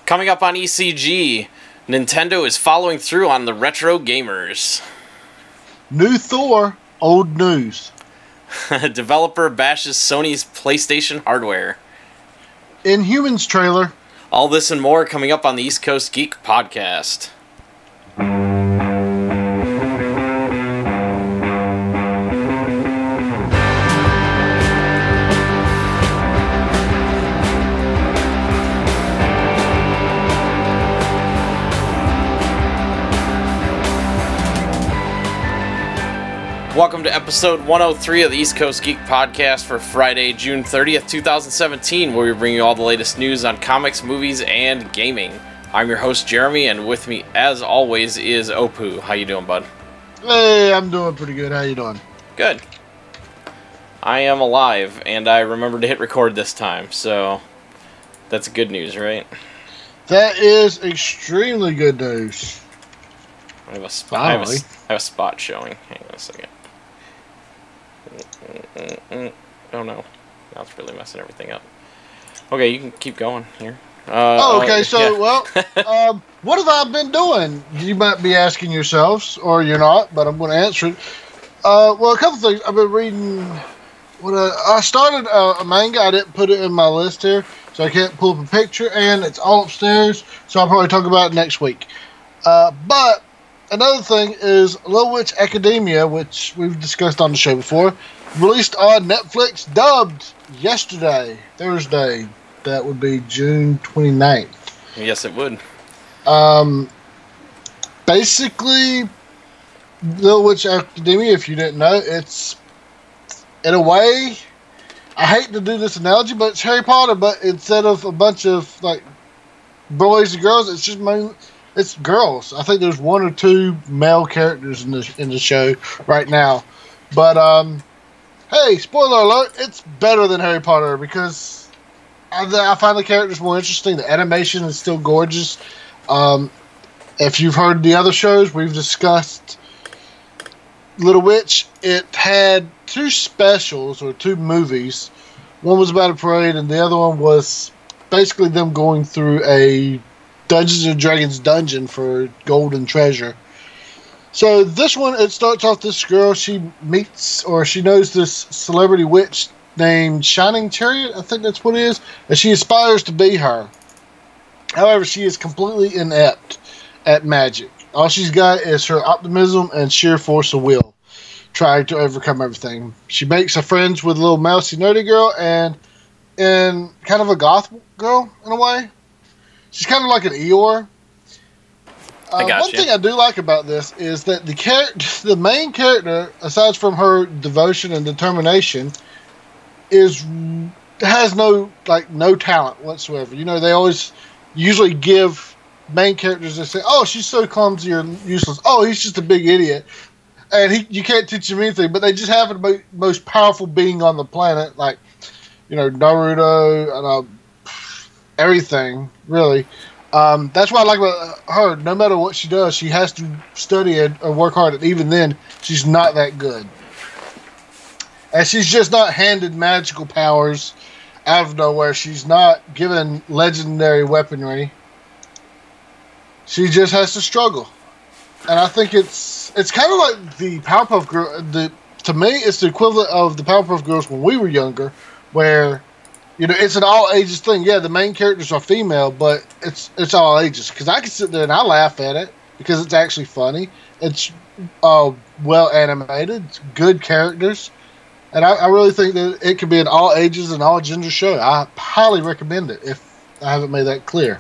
Coming up on ECG, Nintendo is following through on the retro gamers. New Thor, old news. Developer bashes Sony's PlayStation hardware. Inhumans trailer. All this and more coming up on the East Coast Geek podcast. Welcome to episode 103 of the East Coast Geek podcast for Friday, June 30th, 2017, where we bring you all the latest news on comics, movies, and gaming. I'm your host, Jeremy, and with me, as always, is Opu. How you doing, bud? Hey, I'm doing pretty good. How you doing? Good. I am alive, and I remembered to hit record this time, so that's good news, right? That is extremely good news. I have a spot. I have a spot showing. Hang on a second. Oh no, now it's really messing everything up. Okay, you can keep going here. Okay. So, yeah. well, what have I been doing? You might be asking yourselves, or you're not, but I'm going to answer it. Well, a couple things. I've been reading. I started a manga. I didn't put it in my list here, so I can't pull up a picture, and it's all upstairs. So I'll probably talk about it next week. But another thing is Little Witch Academia, which we've discussed on the show before, released on Netflix, dubbed yesterday, Thursday. That would be June 29th. Yes, it would. Basically, Little Witch Academia, if you didn't know, it's, in a way, I hate to do this analogy, but it's Harry Potter, but instead of a bunch of, like, boys and girls, it's just it's girls. I think there's one or two male characters in the show right now. But, hey, spoiler alert, it's better than Harry Potter because I find the characters more interesting. The animation is still gorgeous. If you've heard the other shows, we've discussed Little Witch. It had two specials, or two movies. One was about a parade, and the other one was basically them going through a Dungeons and Dragons dungeon for golden treasure. So this one, it starts off this girl, she meets, or she knows this celebrity witch named Shining Chariot, I think that's what it is, and she aspires to be her. However, she is completely inept at magic. All she's got is her optimism and sheer force of will, trying to overcome everything. She makes her friends with a little mousy nerdy girl and kind of a goth girl, in a way. She's kind of like an Eeyore. One thing I do like about this is that the main character, aside from her devotion and determination, has no talent whatsoever. You know, they always usually give main characters that say, "Oh, she's so clumsy or useless. Oh, he's just a big idiot, and you can't teach him anything." But they just have the most powerful being on the planet, like, you know, Naruto and everything, really. That's what I like about her. No matter what she does, she has to study and work hard, and even then, she's not that good. And she's just not handed magical powers out of nowhere. She's not given legendary weaponry. She just has to struggle. And I think it's kind of like the Powerpuff Girls. To me, it's the equivalent of the Powerpuff Girls when we were younger, where, you know, it's an all ages thing. Yeah, the main characters are female, but it's all ages. Because I can sit there and I laugh at it because it's actually funny. It's well animated, it's good characters, and I really think that it could be an all ages and all gender show. I highly recommend it if I haven't made that clear.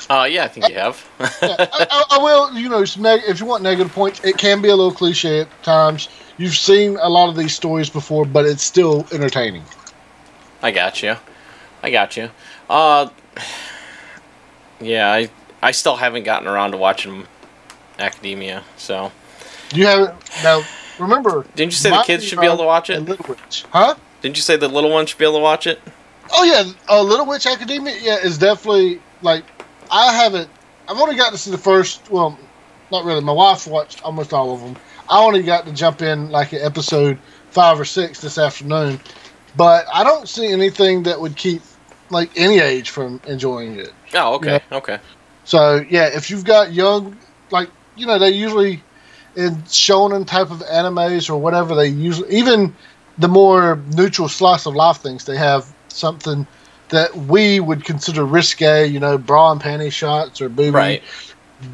Yeah, I think you have. Yeah, I will. You know, if you want negative points, it can be a little cliche at times. You've seen a lot of these stories before, but it's still entertaining. I got you. Yeah, I still haven't gotten around to watching Academia, so. You haven't? Now, remember. Didn't you say the kids should be able to watch it? Little Witch. Huh? Didn't you say the little ones should be able to watch it? Oh, yeah. Little Witch Academia, yeah, is definitely, like, I've only got to see the first, well, not really. My wife watched almost all of them. I only got to jump in, like, at episode 5 or 6 this afternoon. But I don't see anything that would keep like any age from enjoying it. Oh, okay, You know? okay. So yeah, if you've got young, like they usually in shonen type of animes or whatever, they usually, even the more neutral slice of life things, they have something that we would consider risque, bra and panty shots or booby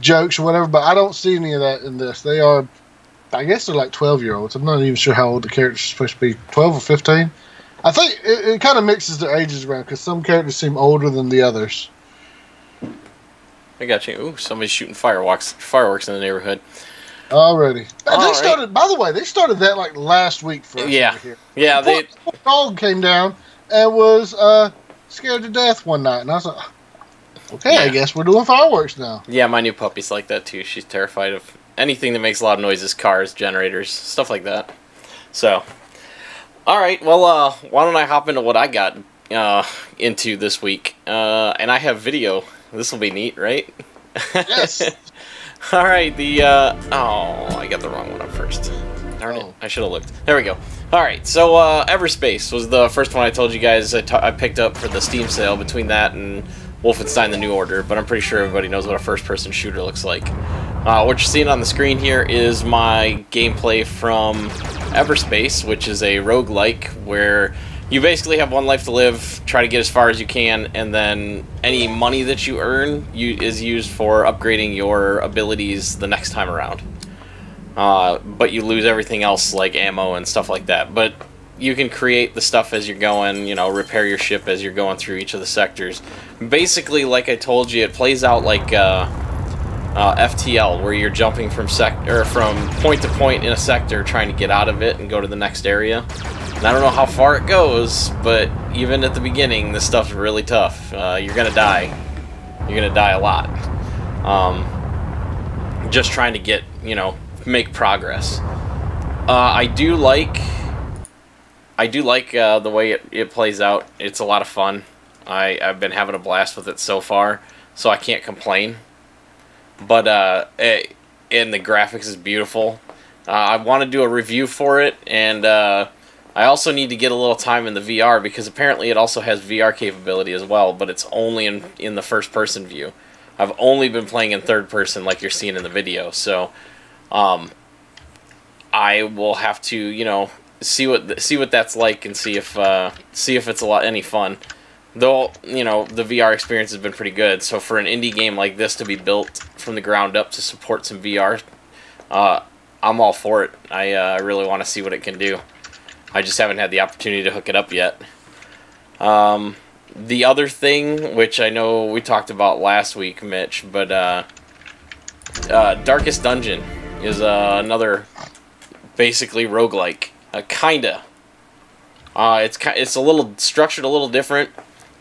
jokes or whatever. But I don't see any of that in this. They are, I guess they're like 12-year-olds. I'm not even sure how old the characters are supposed to be, 12 or 15. I think it kind of mixes their ages around because some characters seem older than the others. I got you. Ooh, somebody's shooting fireworks in the neighborhood. Already. They started. By the way, they started that like last week for us over here. Yeah. The dog came down and was scared to death one night, and I was like, "Okay, I guess we're doing fireworks now." Yeah, my new puppy's like that too. She's terrified of anything that makes loud noises, cars, generators, stuff like that. So, all right. Well, why don't I hop into what I got into this week? And I have video. This will be neat, right? Yes. All right, I got the wrong one up first. Darn it, I should have looked. There we go. All right, so Everspace was the first one I told you guys I picked up for the Steam sale between that and Wolfenstein The New Order, but I'm pretty sure everybody knows what a first-person shooter looks like. What you're seeing on the screen here is my gameplay from Everspace, which is a roguelike where you basically have one life to live, try to get as far as you can, and then any money that you earn is used for upgrading your abilities the next time around. But you lose everything else, like ammo and stuff like that. But you can create the stuff as you're going, repair your ship as you're going through each of the sectors. Basically, like I told you, it plays out like FTL, where you're jumping from point to point in a sector, trying to get out of it and go to the next area. And I don't know how far it goes, but even at the beginning, this stuff's really tough. You're gonna die. You're gonna die a lot. Just trying to get, make progress. I do like the way it plays out. It's a lot of fun. I've been having a blast with it so far, so I can't complain. But and the graphics is beautiful. I want to do a review for it, and I also need to get a little time in the VR, because apparently it also has VR capability as well, but it's only in the first-person view. I've only been playing in third-person like you're seeing in the video, so I will have to, see what that's like and see if it's any fun. Though, the VR experience has been pretty good, so for an indie game like this to be built from the ground up to support some VR, I'm all for it. I really want to see what it can do. I just haven't had the opportunity to hook it up yet. The other thing, which I know we talked about last week, Mitch, but Darkest Dungeon is another basically roguelike. Kinda. It's a little structured a little different.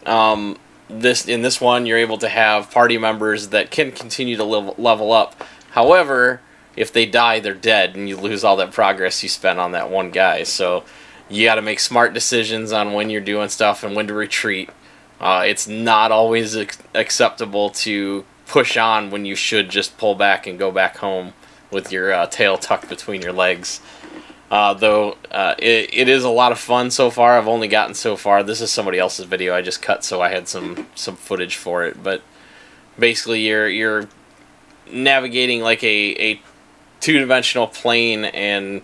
In this one, you're able to have party members that can continue to level up. However, if they die, they're dead, and you lose all that progress you spent on that one guy. So you got to make smart decisions on when you're doing stuff and when to retreat. It's not always acceptable to push on when you should just pull back and go back home with your tail tucked between your legs. Though it is a lot of fun so far. I've only gotten so far. This is somebody else's video I just cut, so I had some footage for it. But basically, you're navigating like a two-dimensional plane and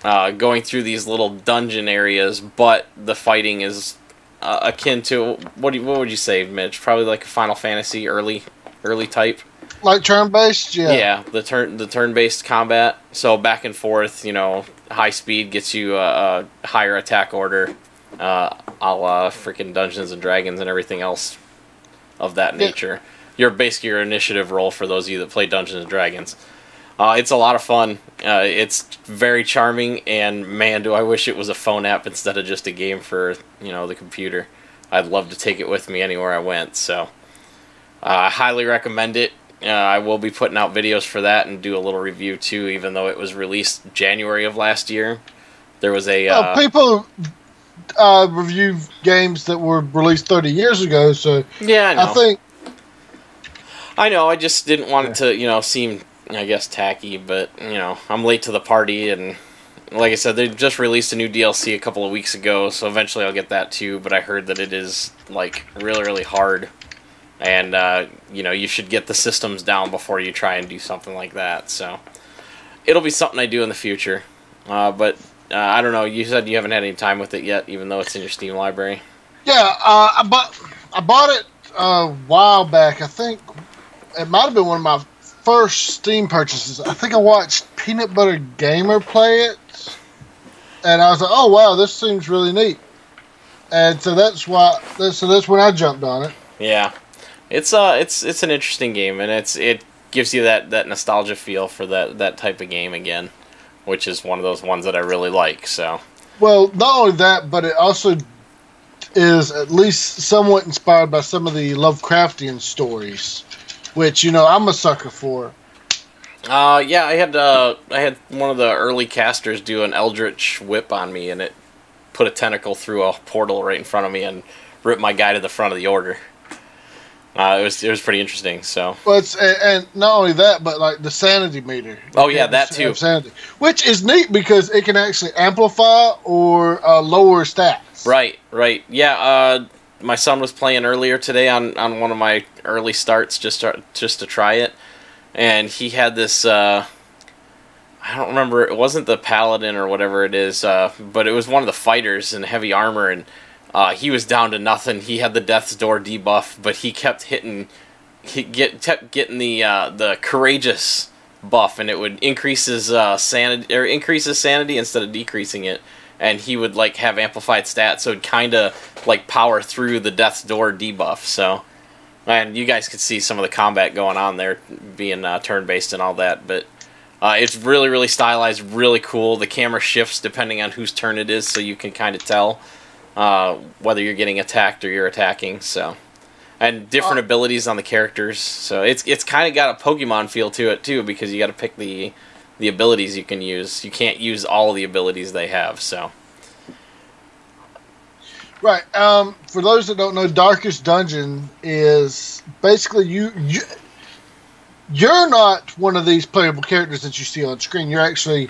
going through these little dungeon areas, but the fighting is akin to what would you say, Mitch? Probably like a Final Fantasy early type. Like turn-based, yeah. Yeah, the turn-based combat. So back and forth, high speed gets you a higher attack order, a la freaking Dungeons and Dragons and everything else of that nature. You're basically your initiative roll for those of you that play Dungeons and Dragons. It's a lot of fun. It's very charming, and man, do I wish it was a phone app instead of just a game for the computer. I'd love to take it with me anywhere I went. So I highly recommend it. I will be putting out videos for that and do a little review too, even though it was released January of last year. There was a people review games that were released 30 years ago, so yeah, I know. I know. I just didn't want it to seem, I guess, tacky, but I'm late to the party, and like I said, they just released a new DLC a couple of weeks ago, so eventually I'll get that too. But I heard that it is like really hard, and you should get the systems down before you try and do something like that. So it'll be something I do in the future. But I don't know. You said you haven't had any time with it yet, even though it's in your Steam library. Yeah, I bought it a while back. I think it might have been one of my first Steam purchases. I think I watched Peanut Butter Gamer play it, and I was like, "Oh wow, this seems really neat." And so that's when I jumped on it. Yeah, it's an interesting game, and it gives you that nostalgia feel for that type of game again, which is one of those ones that I really like. So, well, not only that, but it also is at least somewhat inspired by some of the Lovecraftian stories, which I'm a sucker for. Yeah, I had one of the early casters do an Eldritch Whip on me, and it put a tentacle through a portal right in front of me and ripped my guy to the front of the order. It was pretty interesting. So, well, and not only that, but like the sanity meter. Oh yeah, that too. Sanity, which is neat because it can actually amplify or lower stats. Right. Yeah. My son was playing earlier today on one of my early starts just to try it, and he had this. I don't remember. It wasn't the paladin or whatever it is, but it was one of the fighters in heavy armor, and he was down to nothing. He had the Death's Door debuff, but he kept hitting. Kept getting the courageous buff, and it would increase his sanity instead of decreasing it. And he would like have amplified stats, so it'd kind of like power through the Death's Door debuff. So, and you guys could see some of the combat going on there, being turn-based and all that. But it's really stylized, really cool. The camera shifts depending on whose turn it is, so you can kind of tell whether you're getting attacked or you're attacking. So, and different abilities on the characters. So it's kind of got a Pokemon feel to it too, because you got to pick the abilities you can use. You can't use all of the abilities they have, so. Right. For those that don't know, Darkest Dungeon is basically you're not one of these playable characters that you see on screen. You're actually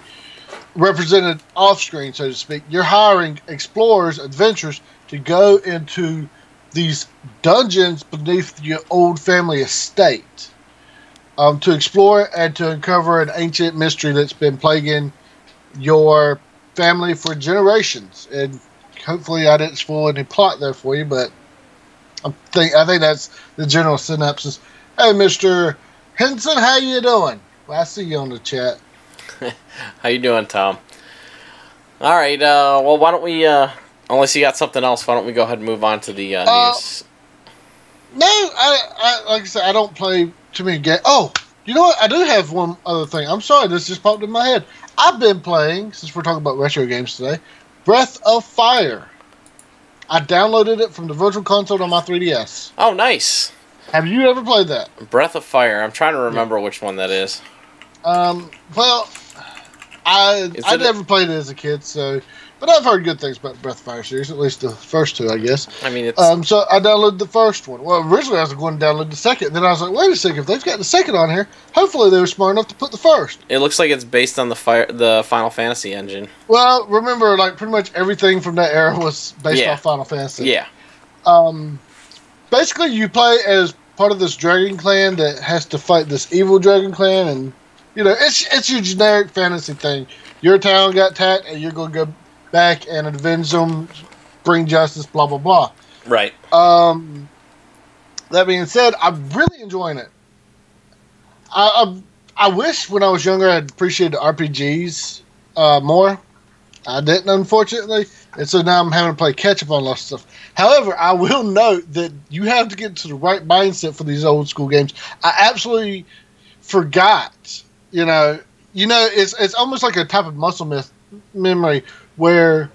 represented off screen, so to speak. You're hiring explorers, adventurers to go into these dungeons beneath your old family estate. To explore and to uncover an ancient mystery that's been plaguing your family for generations. And hopefully I didn't spoil any plot there for you, but I think that's the general synopsis. Hey, Mr. Henson, how you doing? Well, I see you on the chat. How you doing, Tom? All right, well, why don't we, unless you got something else, why don't we go ahead and move on to the news? No, I like I said, I don't play too many games. Oh, you know what? I do have one other thing. I'm sorry, this just popped in my head. I've been playing, since we're talking about retro games today, Breath of Fire. I downloaded it from the Virtual Console on my 3DS. Oh, nice. Have you ever played that? Breath of Fire. I'm trying to remember which one that is. Well, I never played it as a kid, so... But I've heard good things about the Breath of Fire series, at least the first two, I guess. I mean, it's... So I downloaded the first one. Well, originally I was going to download the second. Then I was like, wait a second, if they've got the second on here, hopefully they were smart enough to put the first. It looks like it's based on the Final Fantasy engine. Well, remember, like, pretty much everything from that era was based off Final Fantasy. Yeah. Basically, you play as part of this dragon clan that has to fight this evil dragon clan, and, it's your generic fantasy thing. Your town got attacked, and you're going to go back and avenge them, bring justice, blah, blah, blah. Right. That being said, I'm really enjoying it. I wish when I was younger I'd appreciated RPGs more. I didn't, unfortunately. And so now I'm having to play catch-up on lots of stuff. However, I will note that you have to get to the right mindset for these old school games. I absolutely forgot, it's almost like a type of muscle memory where,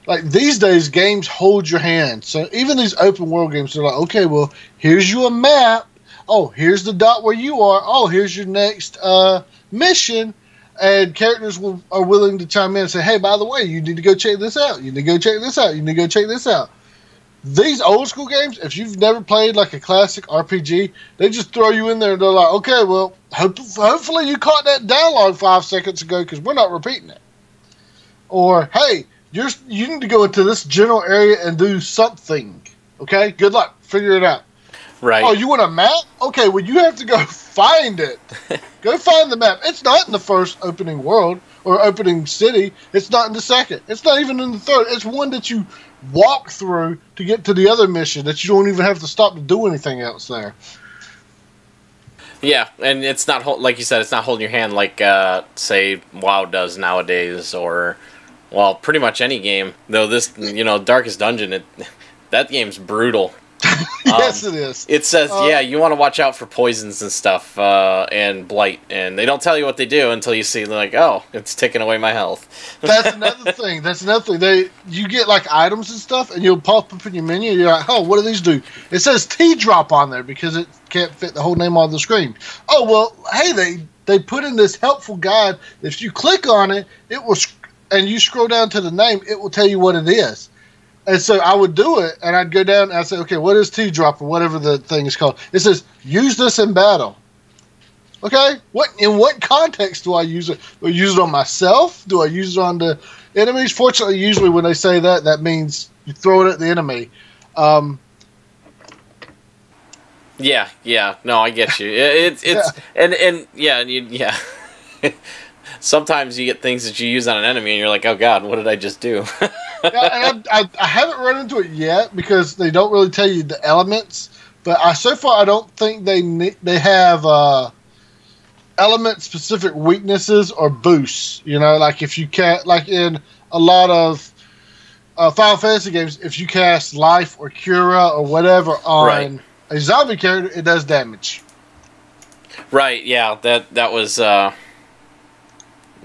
like, these days games hold your hand. So even these open world games, they're like, okay, well, here's you a map. Oh, here's the dot where you are. Oh, here's your next mission. And characters are willing to chime in and say, hey, by the way, you need to go check this out. You need to go check this out. You need to go check this out. These old school games, if you've never played like a classic RPG, they just throw you in there and they're like, okay, well, hopefully you caught that dialogue 5 seconds ago because we're not repeating it. Or, hey, you need to go into this general area and do something. Okay? Good luck. Figure it out. Right. Oh, you want a map? Okay, well, you have to go find it. Go find the map. It's not in the first opening world or opening city. It's not in the second. It's not even in the third. It's one that you walk through to get to the other mission that you don't even have to stop to do anything else there. Yeah, and it's not, like you said, it's not holding your hand like, say, WoW does nowadays, or, well, pretty much any game. Though this, Darkest Dungeon, that game's brutal. Yes, it is. It says, you want to watch out for poisons and stuff, and blight, and they don't tell you what they do until you see, like, oh, it's taking away my health. That's another thing. You get, like, items and stuff, and you'll pop up in your menu, and you're like, oh, what do these do? It says T-drop on there because it can't fit the whole name on the screen. Oh, well, hey, they put in this helpful guide. If you click on it, and you scroll down to the name, it will tell you what it is. And so I would do it, and I'd go down, and I'd say, okay, what is T-drop, or whatever the thing is called? It says, use this in battle. Okay? In what context do I use it? Do I use it on myself? Do I use it on the enemies? Fortunately, usually when they say that, that means you throw it at the enemy. Yeah. No, I get you. Yeah. Sometimes you get things that you use on an enemy, and you're like, oh, God, what did I just do? And I haven't run into it yet because they don't really tell you the elements. But so far, I don't think they have element-specific weaknesses or boosts. Like if you can't, like in a lot of Final Fantasy games, if you cast Life or Cura or whatever on a zombie character, it does damage. Right. Yeah. That was. For the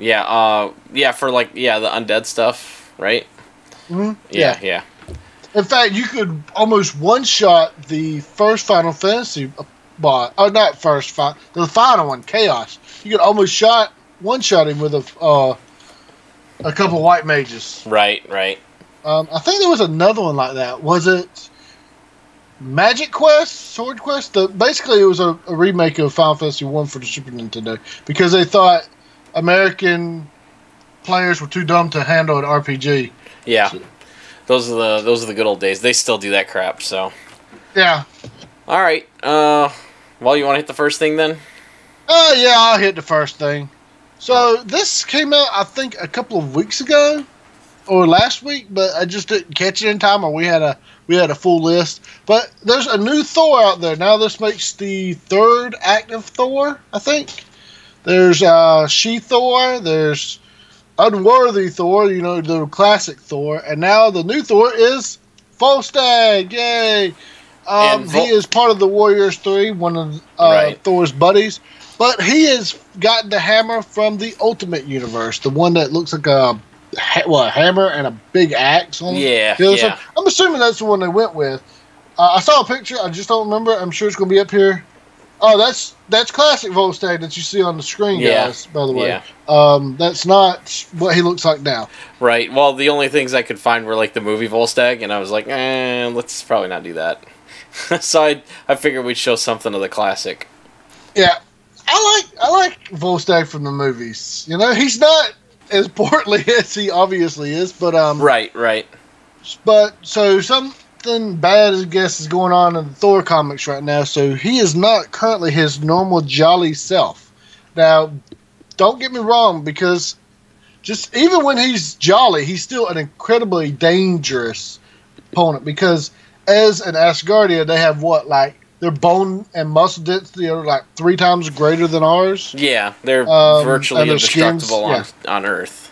undead stuff, right? Mm-hmm. Yeah. In fact, you could almost one-shot the first Final Fantasy boss. Oh, not first, the final one, Chaos. You could almost one-shot him with a couple white mages. Right. I think there was another one like that. Was it Magic Quest? Sword Quest? Basically, it was a remake of Final Fantasy 1 for the Super Nintendo because they thought American players were too dumb to handle an RPG. Yeah, those are the good old days. They still do that crap. So yeah. All right. Well, you want to hit the first thing then? Yeah, I'll hit the first thing. So this came out, I think, a couple of weeks ago or last week, but I just didn't catch it in time, or we had a full list. But there's a new Thor out there now. This makes the third active Thor, I think. There's She-Thor, there's Unworthy Thor, the classic Thor, and now the new Thor is Volstagg, yay! He is part of the Warriors 3, one of Thor's buddies, but he has gotten the hammer from the Ultimate Universe, the one that looks like a hammer and a big axe on it. Yeah. I'm assuming that's the one they went with. I saw a picture, I just don't remember. I'm sure it's going to be up here. Oh, that's classic Volstagg that you see on the screen, guys, by the way. Yeah. That's not what he looks like now. Right. Well, the only things I could find were like the movie Volstagg, and I was like, let's probably not do that. So I figured we'd show something of the classic. Yeah. I like Volstagg from the movies. He's not as portly as he obviously is, but Right. But so something bad, I guess, is going on in the Thor comics right now, so he is not currently his normal jolly self. Now, don't get me wrong, because just even when he's jolly, he's still an incredibly dangerous opponent, because as an Asgardian, they have their bone and muscle density are like 3 times greater than ours. Yeah, they're virtually indestructible on Earth.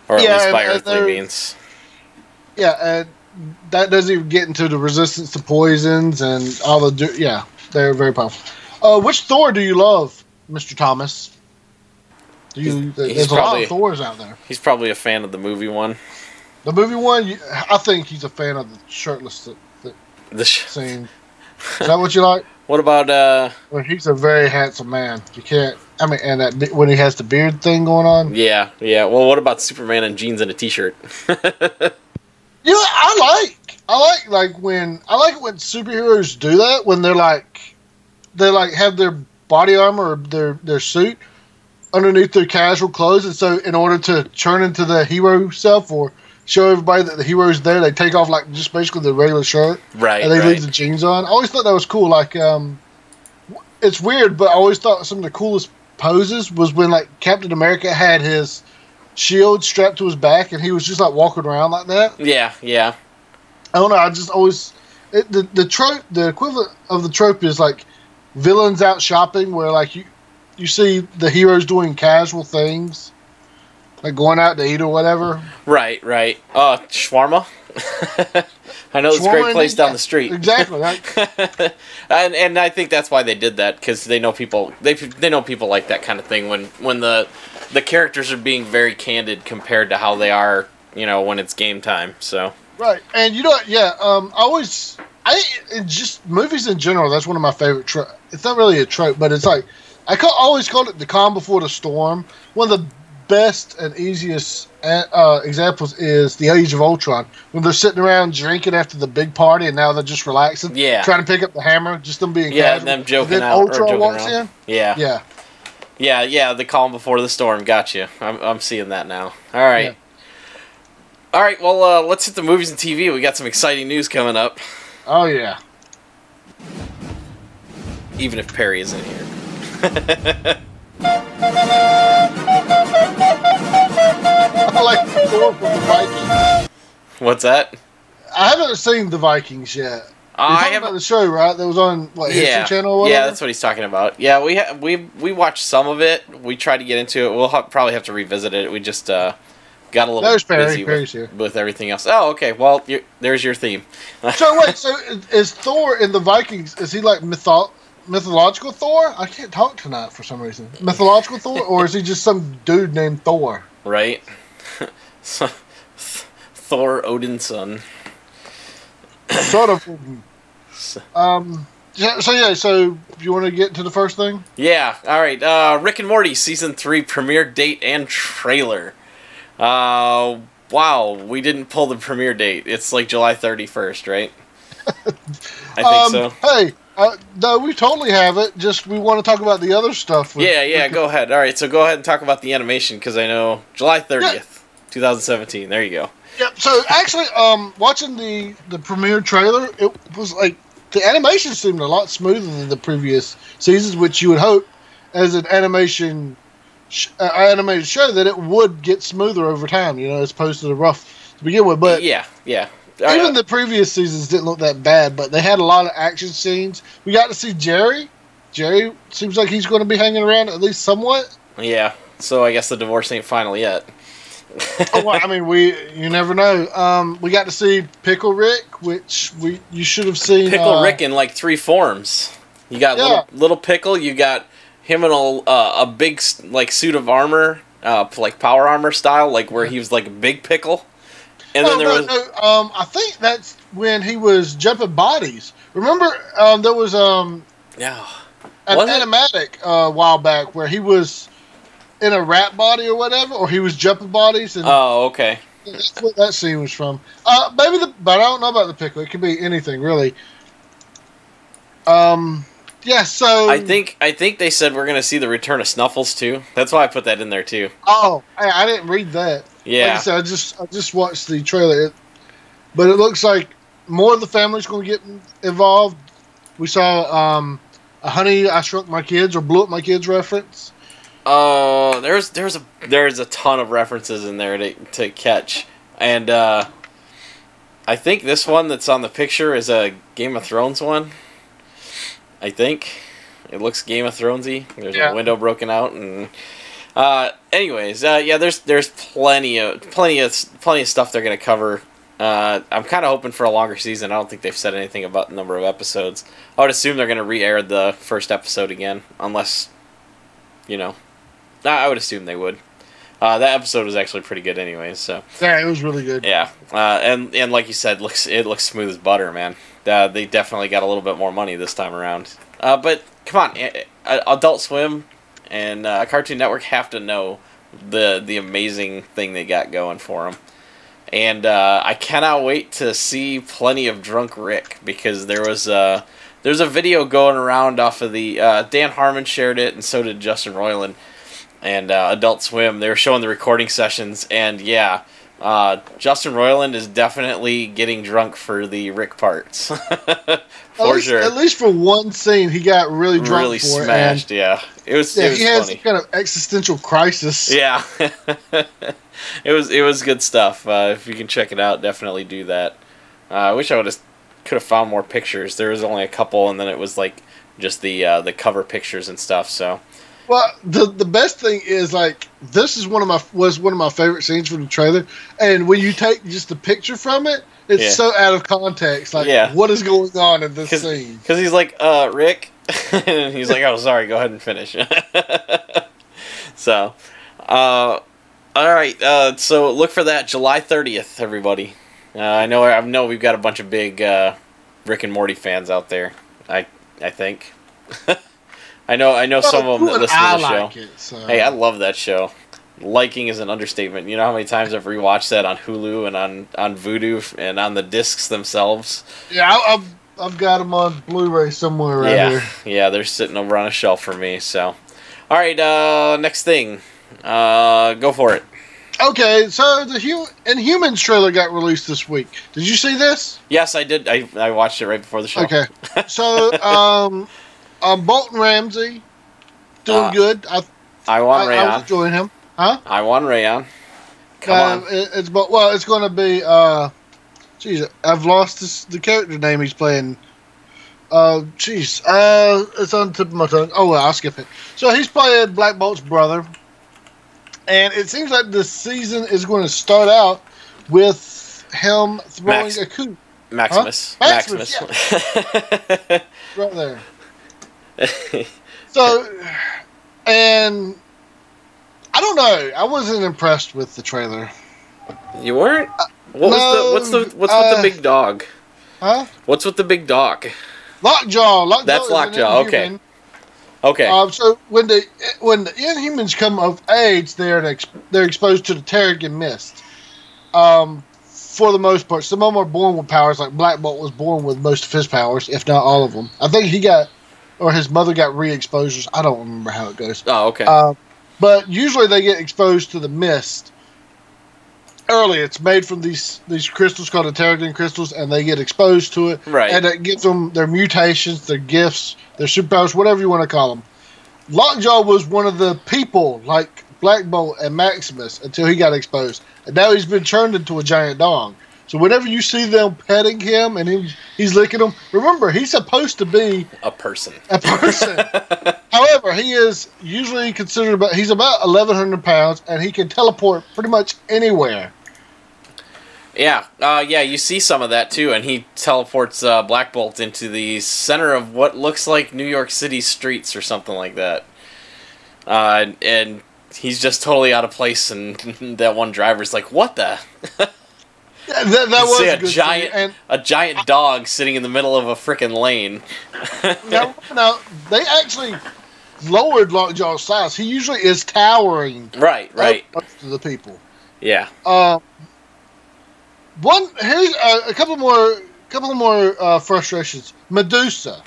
Or at least by earthly means. Yeah, and that doesn't even get into the resistance to poisons and all the... they're very powerful. Which Thor do you love, Mr. Thomas? There's a lot of Thors out there. He's probably a fan of the movie one. The movie one? I think he's a fan of the shirtless scene. Is that what you like? What about... Well, he's a very handsome man. You can't... and that when he has the beard thing going on. Yeah. Well, what about Superman in jeans and a t-shirt? I like when superheroes do that, when they have their body armor or their suit underneath their casual clothes, and so in order to turn into the hero self or show everybody that the hero's there, they take off like just basically the regular shirt, right? And they leave the jeans on. I always thought that was cool. Like, it's weird, but I always thought some of the coolest poses was when like Captain America had his shield strapped to his back, and he was just like walking around like that. Yeah. I don't know. I just always the trope, the equivalent of the trope is like villains out shopping, where like you see the heroes doing casual things, like going out to eat or whatever. Right. Shawarma. I know it's a great place down the street. Exactly. and I think that's why they did that, because they know people. They know people like that kind of thing when the characters are being very candid compared to how they are, when it's game time. So. Right, and just movies in general, that's one of my favorite tropes. It's not really a trope, but it's like, always called it the calm before the storm. One of the best and easiest examples is the Age of Ultron, when they're sitting around drinking after the big party, and now they're just relaxing, trying to pick up the hammer, just them being casual. Them joking and then out. Ultron walks in. Yeah, the calm before the storm. Gotcha. I'm seeing that now. All right. Yeah. All right, well, let's hit the movies and TV. We got some exciting news coming up. Oh, yeah. Even if Perry isn't here. I like Thor from the Vikings. What's that? I haven't seen the Vikings yet. You're talking about the show, right? That was on, History Channel or whatever? Yeah, that's what he's talking about. Yeah, we watched some of it. We tried to get into it. We'll probably have to revisit it. We just... got a little busy with everything else. Oh, okay. Well, there's your theme. So wait, is Thor in the Vikings? Is he like mythological Thor? I can't talk tonight for some reason. Mythological Thor, or is he just some dude named Thor? Right. Thor, Odin's son. Sort of. So you want to get to the first thing? Yeah. All right. Rick and Morty season 3 premiere date and trailer. Wow, we didn't pull the premiere date. It's like July 31st, right? I think so. Hey, no, we totally have it. Just we want to talk about the other stuff. Yeah, go ahead. All right, so go ahead and talk about the animation, because I know July 30th, 2017. There you go. Yep. So actually, watching the premiere trailer, it was like the animation seemed a lot smoother than the previous seasons, which you would hope as an animated show that it would get smoother over time, as opposed to the rough to begin with. But yeah. Even the previous seasons didn't look that bad, but they had a lot of action scenes. We got to see Jerry. Jerry seems like he's going to be hanging around at least somewhat. Yeah. So I guess the divorce ain't final yet. You never know. We got to see Pickle Rick, which you should have seen. Pickle Rick in like 3 forms. You got little Pickle. You got him in a big like suit of armor, like power armor style, like where he was like a big pickle. And then there was I think that's when he was jumping bodies. Remember, there was an animatic a while back where he was in a rat body or whatever, or he was jumping bodies. And okay. That's what that scene was from. But I don't know about the pickle. It could be anything really. Yeah, so I think they said we're gonna see the return of Snuffles too. That's why I put that in there too. Oh, I didn't read that. Yeah, like I said, I just watched the trailer, but it looks like more of the family's going to get involved. We saw a Honey, I Shrunk My Kids or Blew Up My Kids reference. There's a ton of references in there to catch, and I think this one that's on the picture is a Game of Thrones one. I think it looks Game of Thronesy. There's a window broken out, and anyways, there's plenty of stuff they're gonna cover. I'm kind of hoping for a longer season. I don't think they've said anything about the number of episodes. I would assume they're gonna re-air the first episode again, unless, I would assume they would. That episode was actually pretty good, anyways. So yeah, it was really good. Yeah, and like you said, it looks smooth as butter, man. They definitely got a little bit more money this time around. But come on, Adult Swim and Cartoon Network have to know the amazing thing they got going for them. And I cannot wait to see plenty of Drunk Rick, because there's a video going around off of the Dan Harmon shared it, and so did Justin Roiland. and Adult Swim. They were showing the recording sessions, and yeah, Justin Roiland is definitely getting drunk for the Rick parts. Sure. At least for one scene, he got really drunk. Really smashed, yeah. It was he had funny. some kind of existential crisis. Yeah. It was good stuff. If you can check it out, definitely do that. I wish I could have found more pictures. There was only a couple, and then it was like just the cover pictures and stuff. So, well, the best thing is like this is one of my favorite scenes from the trailer, and when you take just the picture from it, it's so out of context. Like, what is going on in this scene? Because he's like, Rick, and he's like, oh, sorry, go ahead and finish. So, all right. So look for that July 30th, everybody. I know we've got a bunch of big Rick and Morty fans out there. I think. I know some of them that listen to the show. So. Hey, I love that show. Liking is an understatement. You know how many times I've rewatched that on Hulu and on Vudu and on the discs themselves? Yeah, I've got them on Blu-ray somewhere around here. Yeah, they're sitting over on a shelf for me. So, all right, next thing. Go for it. Okay, so the Inhumans trailer got released this week. Did you see this? Yes, I did. I watched it right before the show. Okay, so Bolton Ramsey doing good. I was enjoying him. Huh? I want Rayon. Come on. It's going to be. I've lost the character name he's playing. It's on the tip of my tongue. Oh well, I'll skip it. So he's playing Black Bolt's brother. And it seems like this season is going to start out with him throwing a coup. Maximus. Huh? Maximus. Yeah. Right there. So, and I don't know. I wasn't impressed with the trailer. You weren't? What's with the big dog? Huh? What's with the big dog? Lockjaw. That's Lockjaw. Okay. Okay. So when the Inhumans come of age, they're exposed to the Terrigen Mist. For the most part, some of them are born with powers. Like Black Bolt was born with most of his powers, if not all of them. I think his mother got re-exposures. I don't remember how it goes. Oh, okay. But usually they get exposed to the mist early. It's made from these crystals called the Terrigen crystals, and they get exposed to it. Right. And it gives them their mutations, their gifts, their superpowers, whatever you want to call them. Lockjaw was one of the people like Black Bolt and Maximus until he got exposed. And now he's been turned into a giant dog. So whenever you see them petting him and he's licking them, remember, he's supposed to be a person. However, he is usually considered he's about 1,100 pounds, and he can teleport pretty much anywhere. Yeah, you see some of that too, and he teleports Black Bolt into the center of what looks like New York City streets or something like that. And he's just totally out of place, and that one driver's like, what the? Yeah, that was a giant dog sitting in the middle of a frickin' lane. now, they actually lowered Lockjaw's size. He usually is towering. Right. To the people. Yeah. Here's a couple more frustrations. Medusa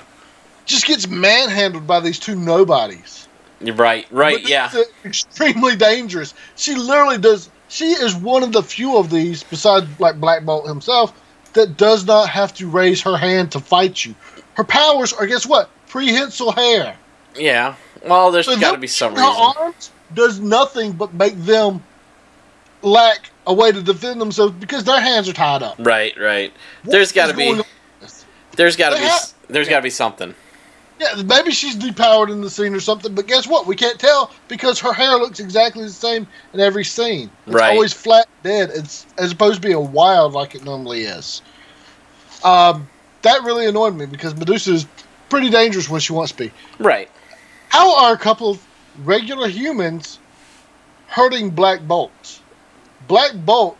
just gets manhandled by these two nobodies. Right, Medusa, yeah. Extremely dangerous. She literally does. She is one of the few of these, besides like Black Bolt himself, that does not have to raise her hand to fight you. Her powers are, guess what? Prehensile hair. Yeah. Well, there's got to be some reason. Her arms does nothing but make them lack a way to defend themselves because their hands are tied up. Right. There's got to be. There's got to be something. Yeah, maybe she's depowered in the scene or something, but guess what? We can't tell because her hair looks exactly the same in every scene. It's always flat dead, as opposed to being wild like it normally is. That really annoyed me because Medusa is pretty dangerous when she wants to be. Right. How are a couple of regular humans hurting Black Bolt? Black Bolt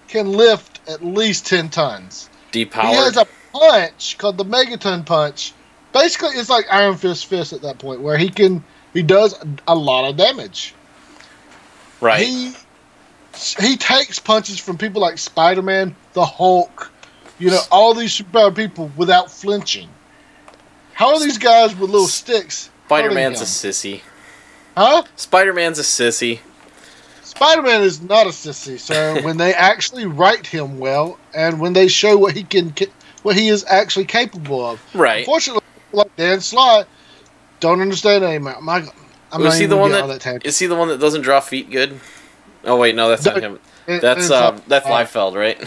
can lift at least 10 tons. Depowered. He has a punch called the Megaton Punch. Basically, it's like Iron Fist at that point, where he does a lot of damage. Right. He takes punches from people like Spider-Man, the Hulk, all these superpowered people without flinching. How are these guys with little sticks? Spider-Man's a sissy. Huh? Spider-Man's a sissy. Spider-Man is not a sissy, sir. When they actually write him well, and when they show what he is actually capable of. Right. Unfortunately, like Dan Slott, don't understand anymore. Is he the one that doesn't draw feet good? Oh wait, no, that's not him. That's Liefeld, right?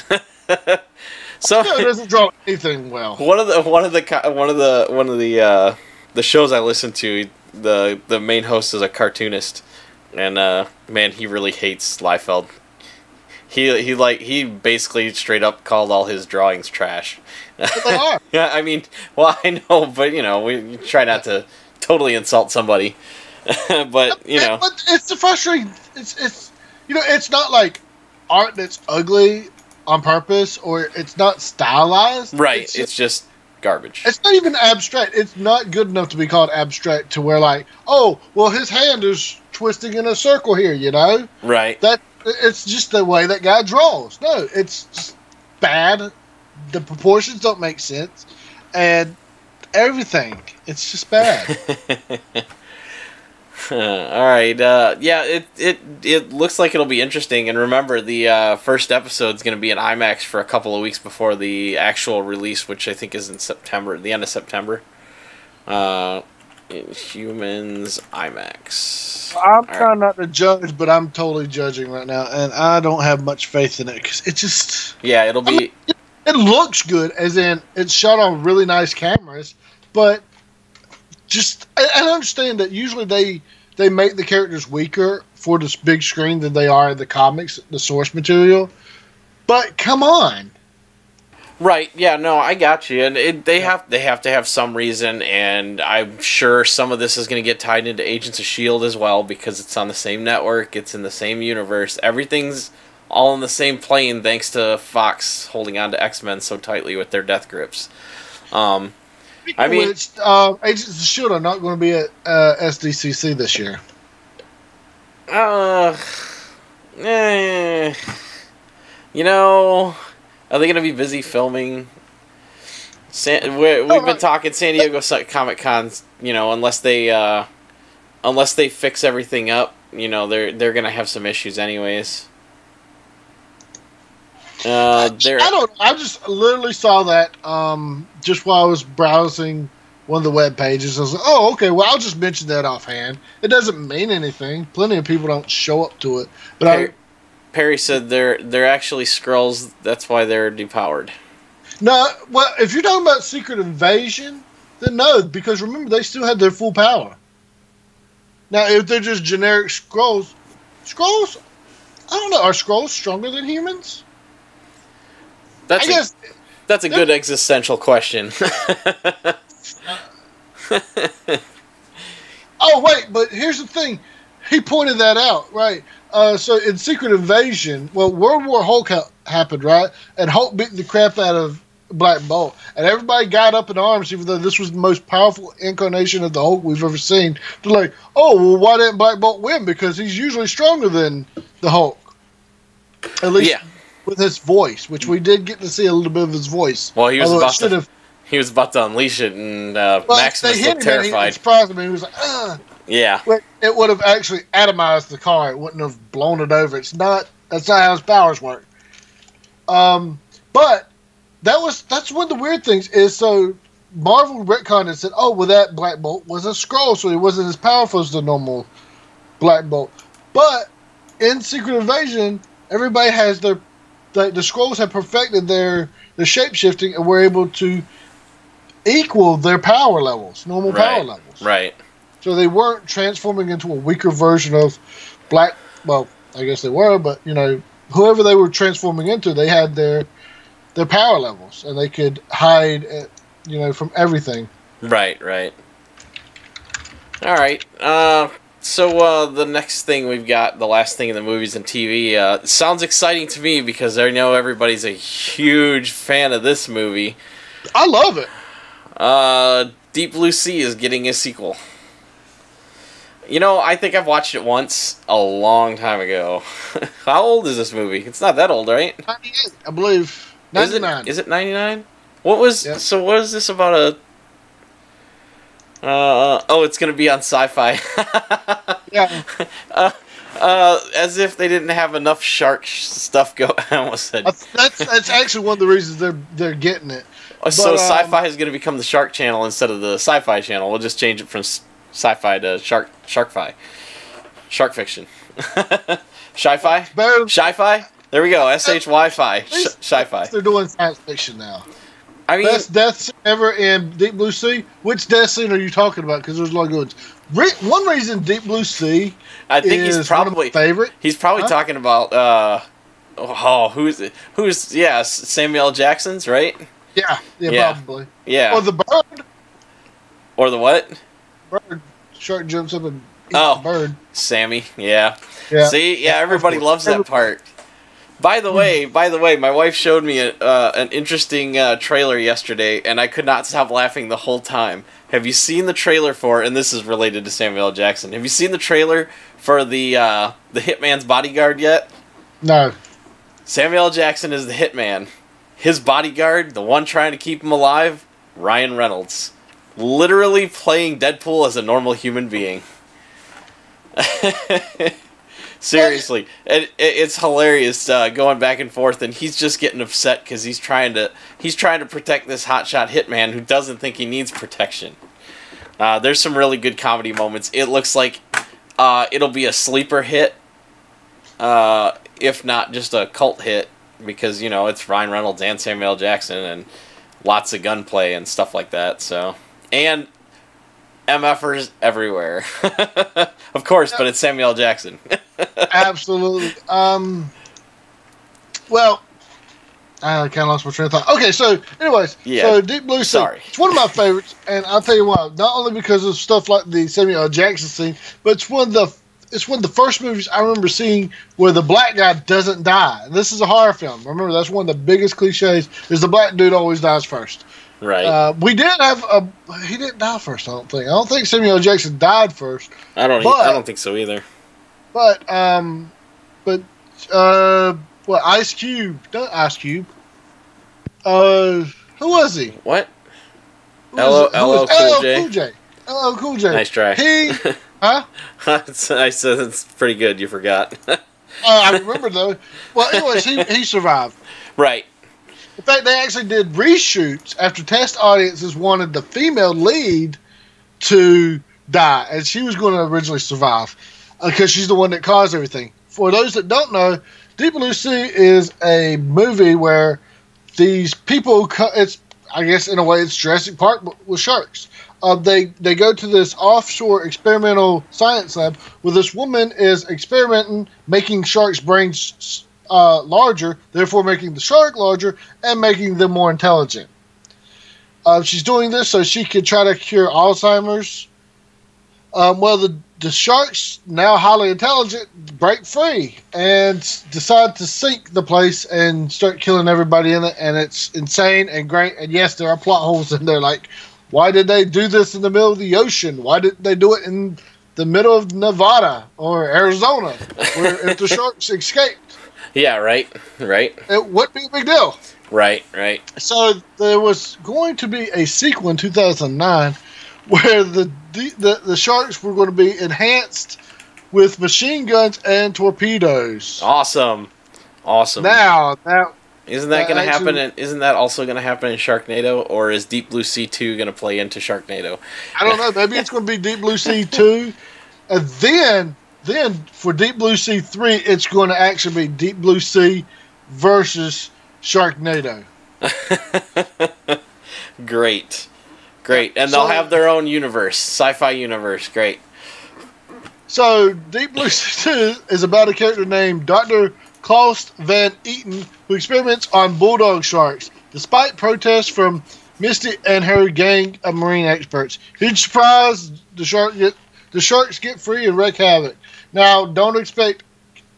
So he doesn't draw anything well. One of the shows I listen to, the main host is a cartoonist, and man, he really hates Liefeld. He basically straight up called all his drawings trash. But they are. Yeah, I mean, well, I know, but we try not to totally insult somebody. But but it's the frustrating. It's not like art that's ugly on purpose, or it's not stylized. Right. It's just garbage. It's not even abstract. It's not good enough to be called abstract to where like, oh, well, his hand is twisting in a circle here, Right. It's just the way that guy draws. No, it's just bad. The proportions don't make sense, and everything. It's just bad. All right. Yeah, it looks like it'll be interesting. And remember, the first episode is going to be in IMAX for a couple of weeks before the actual release, which I think is in September, the end of September. Inhumans IMAX. I'm trying not to judge, but I'm totally judging right now, and I don't have much faith in it because it just. Yeah, it'll be. It looks good, as in it's shot on really nice cameras, but just I understand that usually they make the characters weaker for this big screen than they are in the comics, the source material. But come on. Right, yeah, no, I got you. And they have to have some reason, and I'm sure some of this is going to get tied into Agents of S.H.I.E.L.D. as well, because it's on the same network, it's in the same universe. Everything's all in the same plane thanks to Fox holding on to X-Men so tightly with their death grips. Agents of S.H.I.E.L.D. are not going to be at SDCC this year. Are they going to be busy filming? We've been talking San Diego Comic-Con, unless they fix everything up, they're going to have some issues anyways. I don't know. I just literally saw that just while I was browsing one of the web pages. I was like, oh, okay, well, I'll just mention that offhand. It doesn't mean anything. Plenty of people don't show up to it. But Perry said they're actually Skrulls. That's why they're depowered. No, well, if you're talking about Secret Invasion, then no, because remember, they still had their full power. Now, if they're just generic Skrulls, I don't know, are Skrulls stronger than humans? That's a good existential question. Oh, wait, but here's the thing. He pointed that out, right? So in Secret Invasion, well, World War Hulk happened, right? And Hulk beat the crap out of Black Bolt. And everybody got up in arms, even though this was the most powerful incarnation of the Hulk we've ever seen. They're like, oh, well, why didn't Black Bolt win? Because he's usually stronger than the Hulk. At least with his voice, which we did get to see a little bit of his voice. Well, he was about to unleash it, and Maximus looked terrified. He surprised me. He was like, ugh. Yeah. But it would have actually atomized the car. It wouldn't have blown it over. That's not how his powers work. But that's one of the weird things is, so Marvel retconned and said, oh, well, that Black Bolt was a Skrull, so he wasn't as powerful as the normal Black Bolt. But in Secret Invasion, everybody has the Skrulls have perfected their shape-shifting and were able to equal their power levels, normal power levels. Right. So they weren't transforming into a weaker version of Black. Well, I guess they were, but whoever they were transforming into, they had their power levels, and they could hide, from everything. Right. All right. So the next thing we've got, the last thing in the movies and TV, sounds exciting to me because I know everybody's a huge fan of this movie. I love it. Deep Blue Sea is getting a sequel. I think I've watched it once a long time ago. How old is this movie? It's not that old, right? 98, I believe. 99. Is it 99? What is this about Oh, it's gonna be on Sci-Fi. Yeah. As if they didn't have enough shark stuff go. I almost said. That's actually one of the reasons they're getting it. So Sci-Fi is going to become the Shark Channel instead of the Sci-Fi Channel. We'll just change it from Sci-Fi to Shark-Fi. Shark Fiction. Sci-Fi? Sci-Fi? There we go. S-H-Y-Fi. Sci-Fi. They're doing science fiction now. I mean, best death scene ever in Deep Blue Sea. Which death scene are you talking about? Because there's a lot of good ones. One reason Deep Blue Sea I think is he's probably one of my favorite. He's probably talking about who's Samuel L. Jackson's, right? Yeah, probably. Yeah. Or the bird. Or the what? Bird. Shark jumps up and eats the bird. Sammy. Yeah. Yeah. See, everybody loves that part. By the way, my wife showed me an interesting trailer yesterday, and I could not stop laughing the whole time. Have you seen the trailer for? And this is related to Samuel L. Jackson. Have you seen the trailer for the Hitman's Bodyguard yet? No. Samuel L. Jackson is the Hitman. His bodyguard, the one trying to keep him alive, Ryan Reynolds, literally playing Deadpool as a normal human being. Seriously, it's hilarious going back and forth, and he's just getting upset because he's trying to protect this hotshot hitman who doesn't think he needs protection. There's some really good comedy moments. It looks like it'll be a sleeper hit, if not just a cult hit, because it's Ryan Reynolds and Samuel L. Jackson and lots of gunplay and stuff like that. So, and MFers everywhere, of course, but it's Samuel L. Jackson. Absolutely. Well, I kind of lost my train of thought. Okay, so anyways, so Deep Blue Sea. Sorry. It's one of my favorites, and I'll tell you why. Not only because of stuff like the Samuel L. Jackson scene, but it's one of the first movies I remember seeing where the black guy doesn't die. And this is a horror film. Remember, that's one of the biggest cliches is the black dude always dies first. Right. We did have he didn't die first, I don't think. I don't think Samuel L. Jackson died first. I don't think so either. But Ice Cube, not Ice Cube. Who was he? What? LL Cool J. LL Cool J. Nice try. Huh? I said it's pretty good. You forgot. I remember though. Well, anyways, he survived. Right. In fact, they actually did reshoots after test audiences wanted the female lead to die, and she was going to originally survive because she's the one that caused everything. For those that don't know, Deep Blue Sea is a movie where these people, I guess in a way it's Jurassic Park but with sharks. They go to this offshore experimental science lab where this woman is experimenting, making sharks' brains larger, therefore making the shark larger and making them more intelligent. She's doing this so she could try to cure Alzheimer's. Well, the sharks, now highly intelligent, break free and decide to sink the place and start killing everybody in it. And it's insane and great. And yes, there are plot holes in there. Like, why did they do this in the middle of the ocean? Why didn't they do it in the middle of Nevada or Arizona, where if the sharks escaped? Yeah, right. It wouldn't be a big deal. Right. So there was going to be a sequel in 2009 where the sharks were going to be enhanced with machine guns and torpedoes. Awesome. Now isn't that going to happen? Isn't that also going to happen in Sharknado, or is Deep Blue Sea 2 going to play into Sharknado? I don't know. Maybe it's going to be Deep Blue Sea 2, and then for Deep Blue Sea 3, it's going to actually be Deep Blue Sea versus Sharknado. Great. And they'll have their own universe, sci-fi universe. Great. So Deep Blue Sea 2 is about a character named Dr. Klaus Van Eaton, who experiments on bulldog sharks, despite protests from Misty and her gang of marine experts. Huge surprise, the sharks get free and wreak havoc. Now, don't expect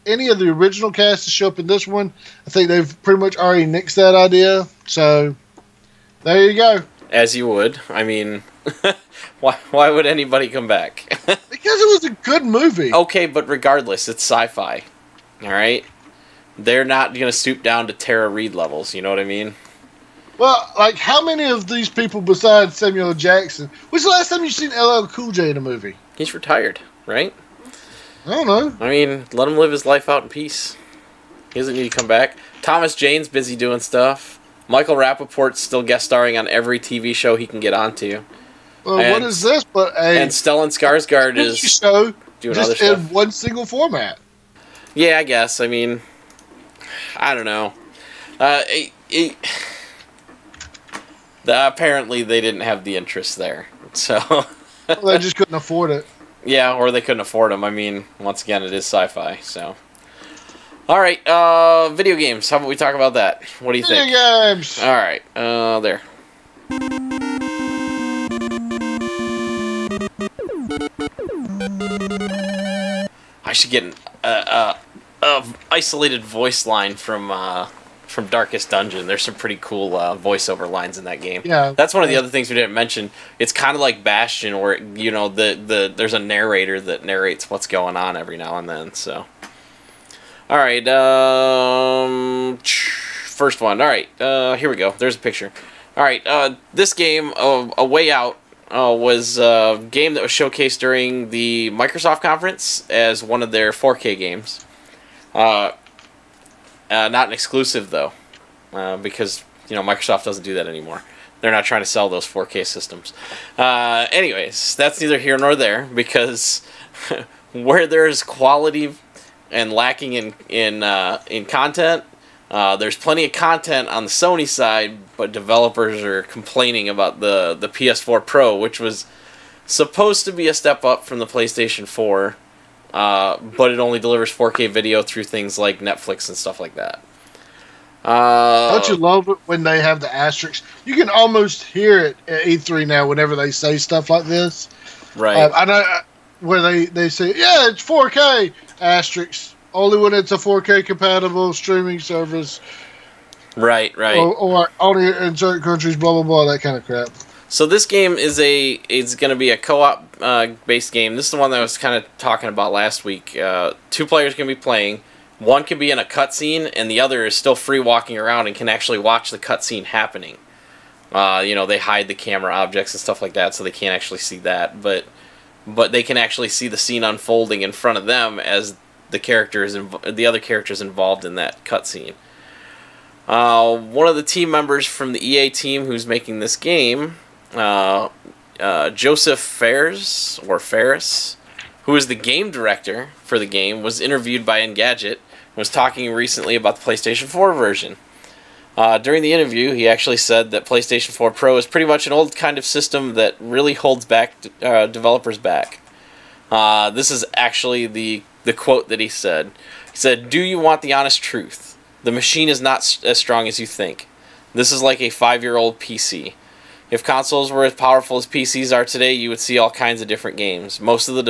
any of the original cast to show up in this one. I think they've pretty much already nixed that idea. So, there you go. As you would. I mean, why would anybody come back? Because it was a good movie. Okay, but regardless, it's sci-fi. All right? They're not going to stoop down to Tara Reid levels, you know what I mean? Well, like, how many of these people besides Samuel L. Jackson? When's the last time you seen LL Cool J in a movie? He's retired, right? I don't know. I mean, let him live his life out in peace. He doesn't need to come back. Thomas Jane's busy doing stuff. Michael Rappaport's still guest starring on every TV show he can get onto. Well, what is this but and Stellan Skarsgård is show doing just other stuff in one single format? Yeah, I guess. I mean, I don't know. Apparently, they didn't have the interest there, so Well, they just couldn't afford it. Yeah, or they couldn't afford them. I mean, once again, it is sci-fi, so. All right, video games. How about we talk about that? What do you think? Video games. All right, there. I should get a isolated voice line from Darkest Dungeon. There's some pretty cool voiceover lines in that game. Yeah, that's one of the other things we didn't mention. It's kind of like Bastion, where there's a narrator that narrates what's going on every now and then. So, all right, first one. All right, here we go. There's a picture. All right, this game, A Way Out, was a game that was showcased during the Microsoft conference as one of their 4K games. Not an exclusive, though, because Microsoft doesn't do that anymore. They're not trying to sell those 4K systems. Anyways, that's neither here nor there, because where there's quality and lacking in content, there's plenty of content on the Sony side, but developers are complaining about the PS4 Pro, which was supposed to be a step up from the PlayStation 4. But it only delivers 4K video through things like Netflix and stuff like that. Don't you love it when they have the asterisks? You can almost hear it at E3 now whenever they say stuff like this. Right. I know where they say, yeah, it's 4K, asterisks. Only when it's a 4K compatible streaming service. Right. Or only in certain countries, blah, blah, blah, that kind of crap. So this game is going to be a co-op based game. This is the one that I was kind of talking about last week. 2 players can be playing. One can be in a cutscene, and the other is still free walking around and can actually watch the cutscene happening. They hide the camera objects and stuff like that, so they can't actually see that. But they can actually see the scene unfolding in front of them as the other characters involved in that cutscene. One of the team members from the EA team who's making this game, Joseph Fares, who is the game director for the game, was interviewed by Engadget and was talking recently about the PlayStation 4 version. During the interview, he actually said that PlayStation 4 Pro is pretty much an old kind of system that really holds back developers back. This is actually the quote that he said. He said, "Do you want the honest truth? The machine is not as strong as you think. This is like a 5-year-old PC. If consoles were as powerful as PCs are today, you would see all kinds of different games. Most of the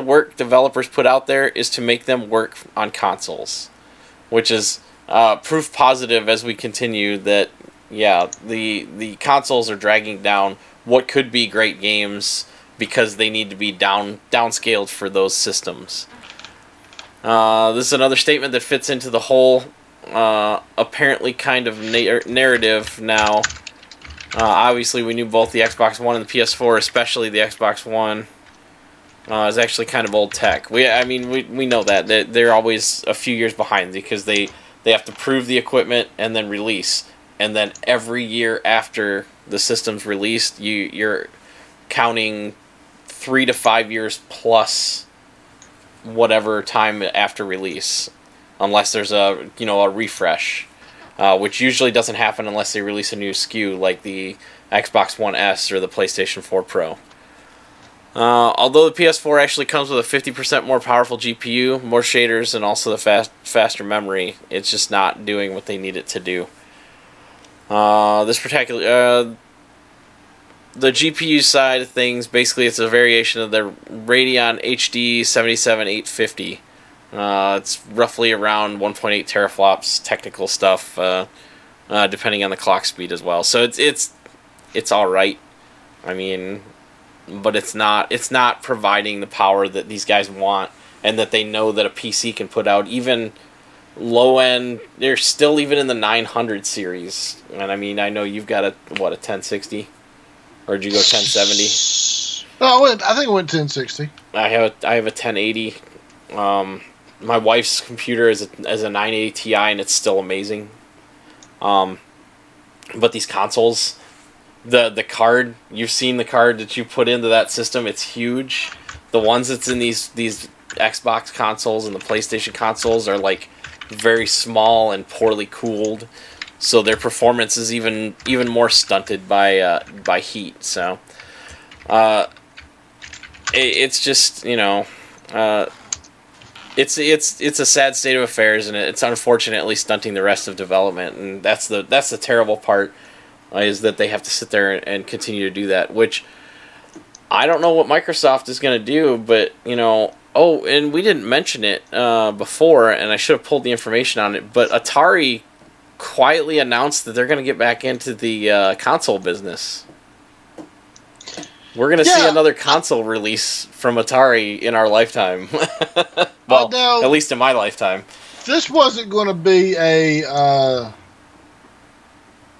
work developers put out there is to make them work on consoles," which is proof positive as we continue that the consoles are dragging down what could be great games because they need to be downscaled for those systems. This is another statement that fits into the whole apparently kind of narrative now. Obviously, we knew both the Xbox One and the PS4, especially the Xbox One, is actually kind of old tech. We know that they're always a few years behind because they have to prove the equipment and then release, and then every year after the system's released, you're counting 3 to 5 years plus whatever time after release, unless there's a refresh, which usually doesn't happen unless they release a new SKU like the Xbox One S or the PlayStation 4 Pro. Although the PS4 actually comes with a 50% more powerful GPU, more shaders, and also the faster memory, it's just not doing what they need it to do. The GPU side of things, basically it's a variation of the Radeon HD 77850. It's roughly around 1.8 teraflops, technical stuff, depending on the clock speed as well. So it's all right. I mean, but it's not providing the power that these guys want and that they know that a PC can put out. Even low end. They're still even in the 900 series, and I mean, I know you've got a 1060, or did you go 1070? No, I think I went 1060. I have a 1080. My wife's computer is a 980 Ti, and it's still amazing. But these consoles, the card, you've seen the card that you put into that system, it's huge. The ones that's in these Xbox consoles and the PlayStation consoles are like very small and poorly cooled, so their performance is even more stunted by heat. So it's just, you know, it's a sad state of affairs, and it's unfortunately stunting the rest of development, and that's the terrible part, is that they have to sit there and continue to do that, which I don't know what Microsoft is going to do, but, you know, oh, and we didn't mention it before, and I should have pulled the information on it, but Atari quietly announced that they're going to get back into the console business. We're going to see another console release from Atari in our lifetime. Well, now, at least in my lifetime. This wasn't going to be a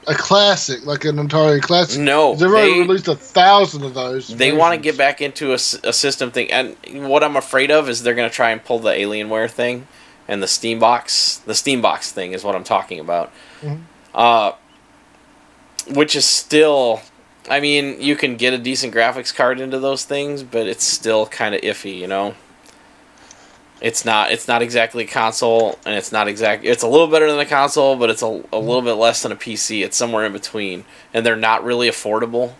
classic, like an Atari classic. No. They've already released 1,000 of those. They want to get back into a system thing. And what I'm afraid of is they're going to try and pull the Alienware thing and the Steambox. The Steambox thing is what I'm talking about. Mm-hmm. Which is still... I mean, you can get a decent graphics card into those things, but it's still kind of iffy, you know? It's not exactly a console, and it's a little better than a console, but it's a little bit less than a PC. It's somewhere in between, and they're not really affordable.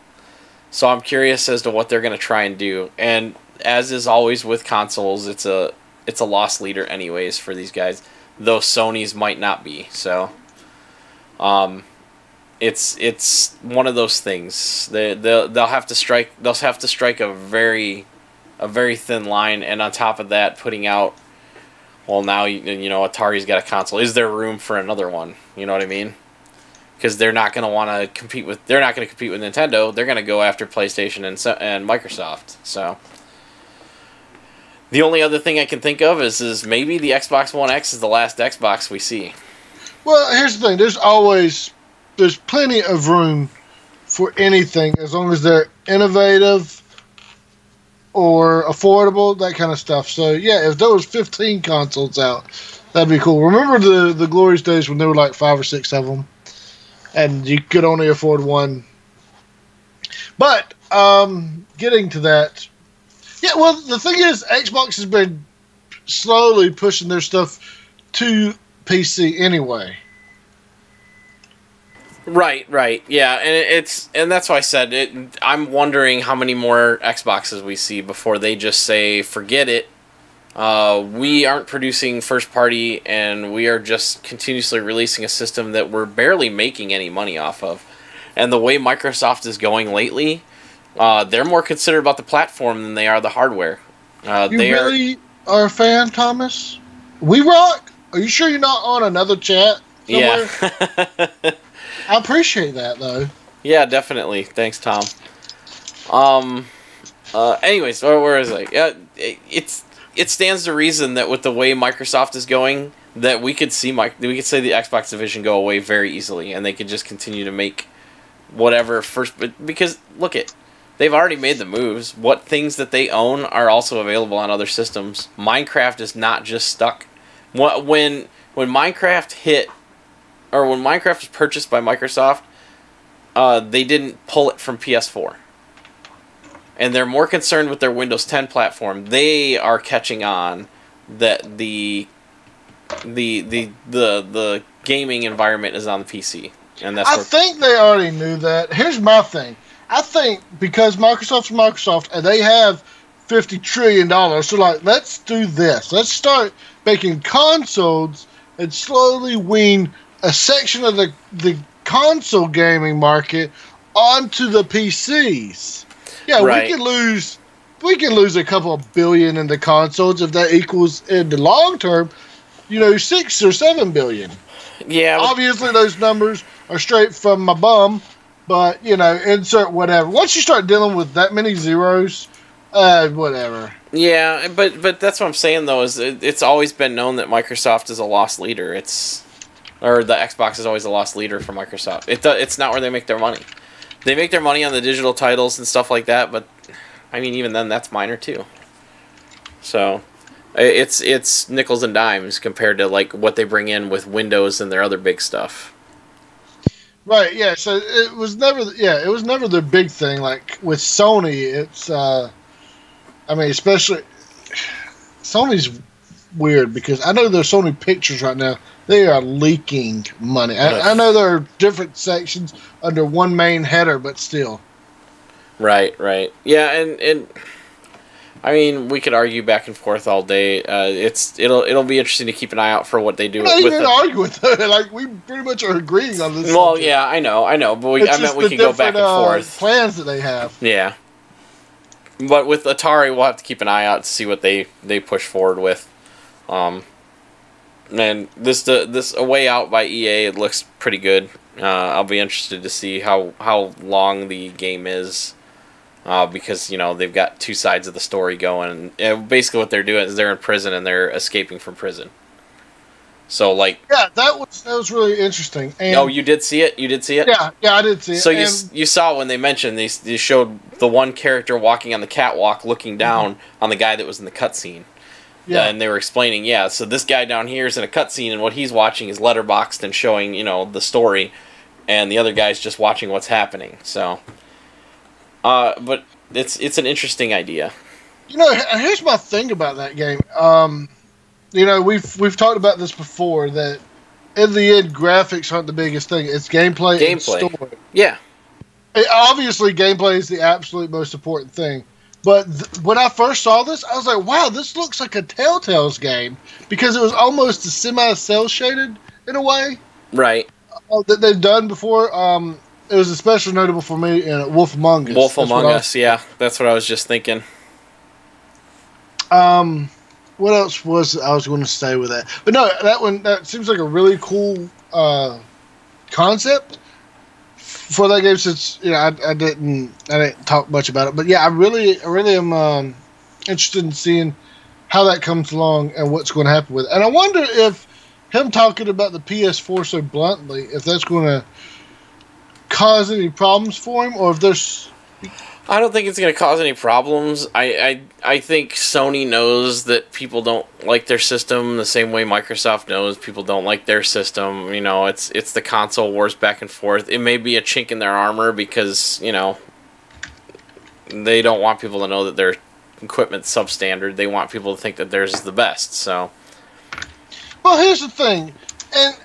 So I'm curious as to what they're going to try and do. And as is always with consoles, it's a loss leader anyways for these guys, though Sony's might not be. So it's one of those things. They'll have to strike a very thin line, and on top of that, putting out, well, now you know Atari's got a console. Is there room for another one? You know what I mean? Because they're not going to want to compete with Nintendo. They're going to go after PlayStation and Microsoft. So the only other thing I can think of is maybe the Xbox One X is the last Xbox we see. Well, here's the thing. There's plenty of room for anything as long as they're innovative or affordable, that kind of stuff. So, yeah, if there was 15 consoles out, that'd be cool. Remember the glorious days when there were like 5 or 6 of them, and you could only afford one. But, getting to that, yeah, well, the thing is, Xbox has been slowly pushing their stuff to PC anyway. Right, yeah, and that's why I said it. I'm wondering how many more Xboxes we see before they just say, forget it. We aren't producing first party, and we are just continuously releasing a system that we're barely making any money off of. And the way Microsoft is going lately, they're more considerate about the platform than they are the hardware. You really are a fan, Thomas? We rock. Are you sure you're not on another chat somewhere? Yeah. I appreciate that, though. Yeah, definitely. Thanks, Tom. Anyways, where is it? It stands to reason that with the way Microsoft is going, that we could say the Xbox division go away very easily, and they could just continue to make whatever first. Because look they've already made the moves. What things that they own are also available on other systems. Minecraft is not just stuck. When Minecraft hit. Or when Minecraft was purchased by Microsoft, they didn't pull it from PS4. And they're more concerned with their Windows 10 platform. They are catching on that the gaming environment is on the PC. And I think they already knew that. Here's my thing. I think because Microsoft's Microsoft and they have $50 trillion, so like, let's do this. Let's start making consoles and slowly wean a section of the console gaming market onto the PCs. Yeah, right. we can lose a couple of billion in the consoles if that equals in the long term, 6 or 7 billion. Yeah. Obviously those numbers are straight from my bum, but insert whatever. Once you start dealing with that many zeros, Whatever. Yeah, but that's what I'm saying though. Is it's always been known that Microsoft is a lost leader. Or the Xbox is always a lost leader for Microsoft. It's not where they make their money. They make their money on the digital titles and stuff like that, but I mean, even then, that's minor too. So, it's nickels and dimes compared to like what they bring in with Windows and their other big stuff. Right. Yeah. So it was never. Yeah, it was never the big thing. Like with Sony, it's. I mean, especially Sony's weird because I know there's Sony pictures right now. They are leaking money. I know there are different sections under one main header, but still. Right. Yeah, and I mean, we could argue back and forth all day. It'll be interesting to keep an eye out for what they do. We're not even arguing with it. Like we pretty much are agreeing on this. Well, subject. Yeah, I know, but I meant we can go back and forth. Plans that they have. Yeah. But with Atari, we'll have to keep an eye out to see what they push forward with. And this A Way Out by EA, it looks pretty good. I'll be interested to see how long the game is, because they've got two sides of the story going. And basically, what they're doing is they're in prison and they're escaping from prison. So that was really interesting. And you did see it? You did see it? Yeah, I did see it. So you saw when they mentioned they showed the one character walking on the catwalk, looking down on the guy that was in the cutscene. Yeah, and they were explaining, so this guy down here is in a cutscene, and what he's watching is letterboxed and showing, the story, and the other guy's just watching what's happening. So, but it's an interesting idea. Here's my thing about that game. We've talked about this before, that in the end, graphics aren't the biggest thing. It's gameplay. And story. Yeah. Obviously, gameplay is the absolute most important thing. But when I first saw this, I was like, wow, this looks like a Telltale's game. Because it was almost a semi-cel shaded in a way. Right. That they've done before. It was especially notable for me in Wolf Among Us. Wolf Among Us, yeah. That's what I was just thinking. What else was I was going to say with that? But no, that seems like a really cool concept for that game. Since I didn't talk much about it, but yeah, I really am interested in seeing how that comes along and what's going to happen with it. And I wonder if him talking about the PS4 so bluntly, if that's going to cause any problems for him, or if there's. I don't think it's going to cause any problems. I think Sony knows that people don't like their system the same way Microsoft knows people don't like their system. It's the console wars back and forth. It may be a chink in their armor because, they don't want people to know that their equipment's substandard. They want people to think that theirs is the best. So, well, here's the thing, and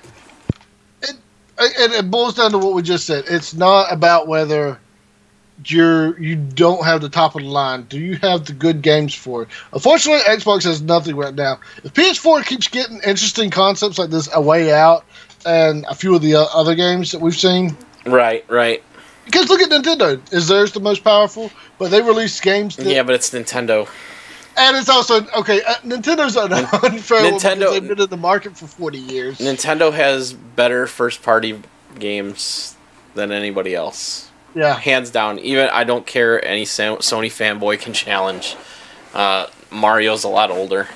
it boils down to what we just said. It's not about whether you don't have the top of the line. Do you have the good games for it? Unfortunately, Xbox has nothing right now. If PS4 keeps getting interesting concepts like this, A Way Out, and a few of the other games that we've seen. Right. Because look at Nintendo. Is theirs the most powerful? But they release games that... Yeah, but it's Nintendo. And it's also... Okay, Nintendo's unfair because they've been in the market for 40 years. Nintendo has better first-party games than anybody else. Yeah, hands down. Even I don't care. Any Sony fanboy can challenge. Mario's a lot older,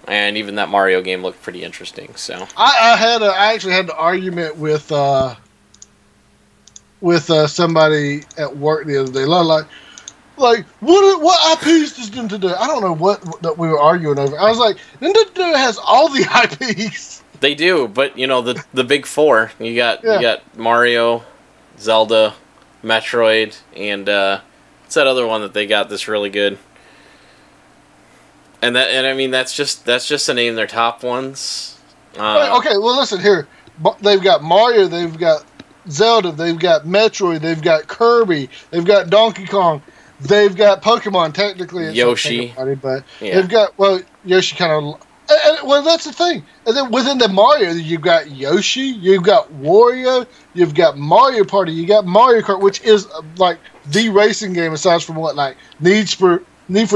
and even that Mario game looked pretty interesting. So I actually had an argument with somebody at work the other day. Like what IPs does Nintendo? I don't know what that we were arguing over. I was like, Nintendo has all the IPs. They do, but the big four. You got Mario, Zelda, Metroid, and what's that other one that they got that's really good? And I mean that's just to name their top ones. Okay, well listen here. They've got Mario, they've got Zelda, they've got Metroid, they've got Kirby, they've got Donkey Kong, they've got Pokemon. Technically, it's Yoshi, but they've got Yoshi kind of. Well, that's the thing. And then within the Mario, you've got Yoshi, you've got Wario, you've got Mario Party, you got Mario Kart, which is like the racing game aside from what like Need for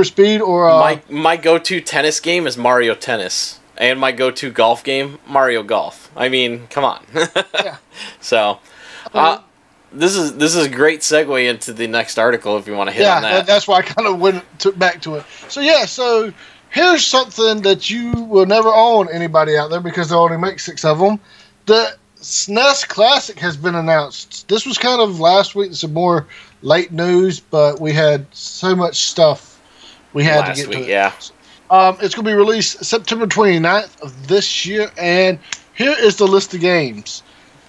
Speed or my go-to tennis game is Mario Tennis, and my go-to golf game Mario Golf. I mean, come on. Yeah. So, this is a great segue into the next article if you want to hit on that. Yeah, that's why I kind of took back to it. So here's something that you will never own, anybody out there, because they only make 6 of them. The SNES Classic has been announced. This was kind of last week. Some more late news, but we had so much stuff we had to get to. Yeah. It's going to be released September 29th of this year, and here is the list of games.